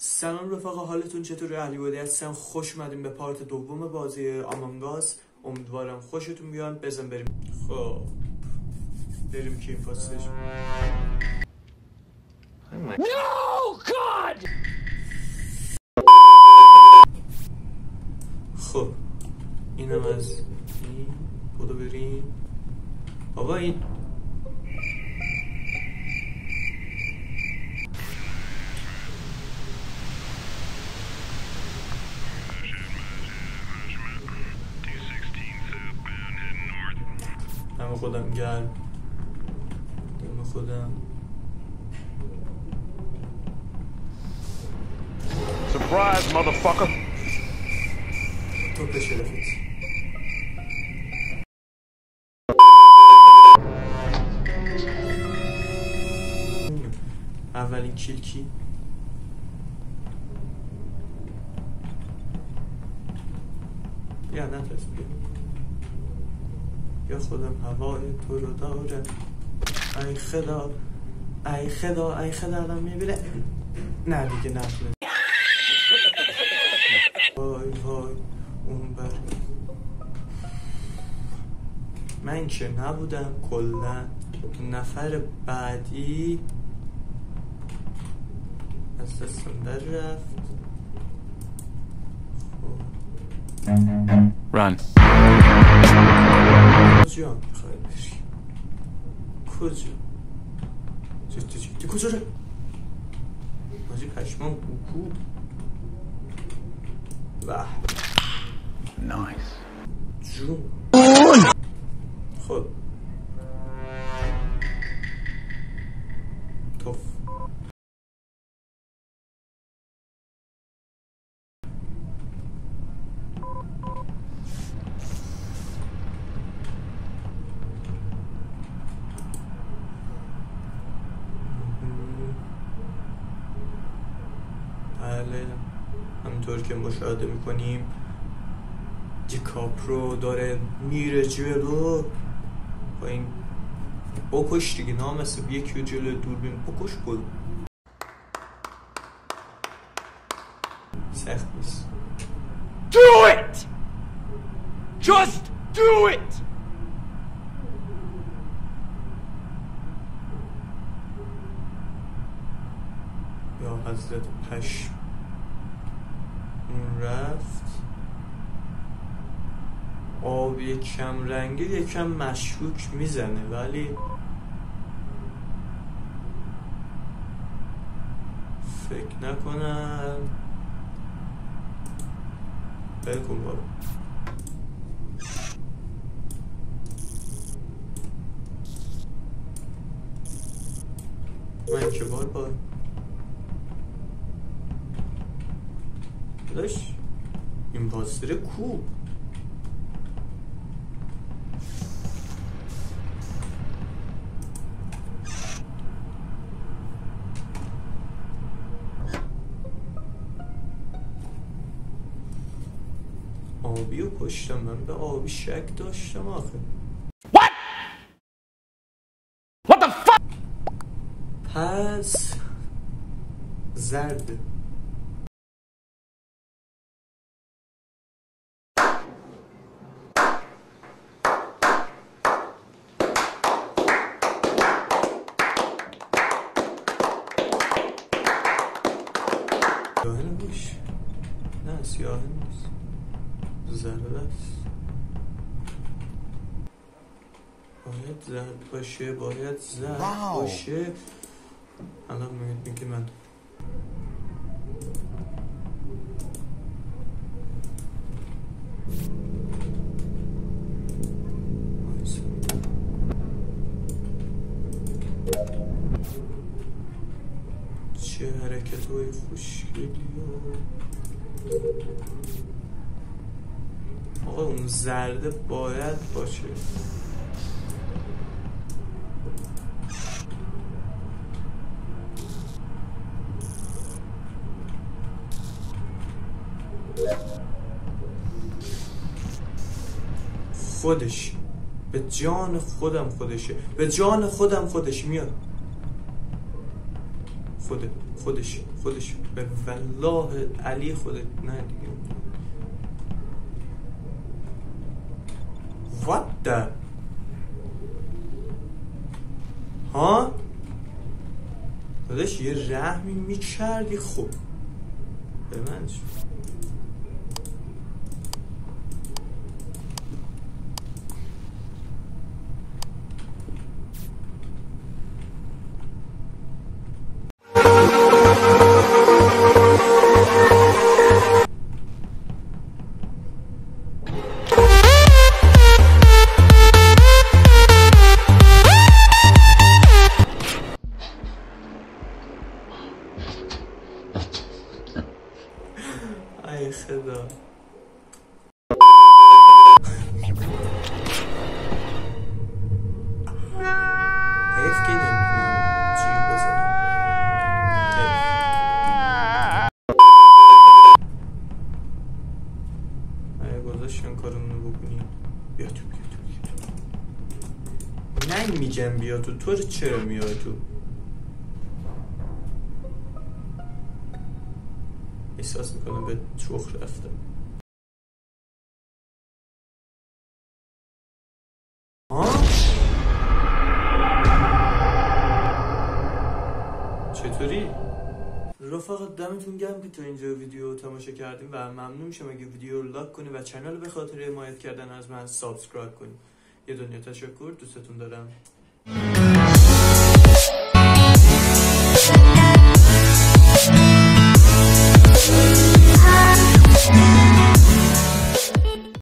سلام رفقا، حالتون چطوره؟ علیبادی هستم. خوش اومدیم به پارت دوم بازی آمانگ اس. امیدوارم خوشتون بیاد. بزن بریم. خب بریم که این پاسش. No God! خب اینم از این. بودو بریم بابا. این دم خودم گرم، دم خودم. Surprise, motherfucker! تو پشه رفت. اولین کیل کی؟ یا نترس بیا. یا خودم هوای تو رو داره. ای خدا ای خدا ای خدا آدم میبینه. نه دیگه نتونه. وای وای اون بر من که نبودم کلا. نفر بعدی از دستم در رفت. Run. کجا میخوای بری؟ کجا؟ جدی کجا ره؟ ماجی پشمان کوکو. واه Nice. جون. خب توف. بله همونطور که مشاهده میکنیم دیکاپرو داره میره جلو با این. بکش دیگه، نامسته یکی جلو دوربین بکش بود. سخت نیست. Do it! Just do it! یا حضرت پشم اون رفت. آب یکم رنگی یکم مشکوک میزنه ولی فکر نکنم. بلکن بابا. من که بار داشت این پاستر کو. آبی رو پشتم. من به آبی شک داشتم آخه. What? What the fuck? پس زرده. سیاه نباش. نه سیاه نیست، زرد است. باید زرد باشه، باید زرد باشه. الان میگه من چه حرکت های خوشگلی. آقا اون زرده باید باشه. خودش به جان خودم خودشه. به جان خودم خودش میاد. خودش به والله علی خودت نه دیگه. What the ها داداش یه رحمی میکردی خب به من شد. ای خدا حیف که نمیتونم جیر بزنم. اگه گذاشتن کارمونو بکنیم بیا تو ننگ میگم بیا تو چرا میای تو؟ احساس میکنم به چخ رفتم. چطوری؟ رفقا دمتون گرم که تا اینجا ویدیو تماشا کردیم و ممنون میشم اگه ویدیو رو لایک کنی و چنل به خاطر حمایت کردن از من سابسکرایب کنی. یه دنیا تشکر، دوستتون دارم.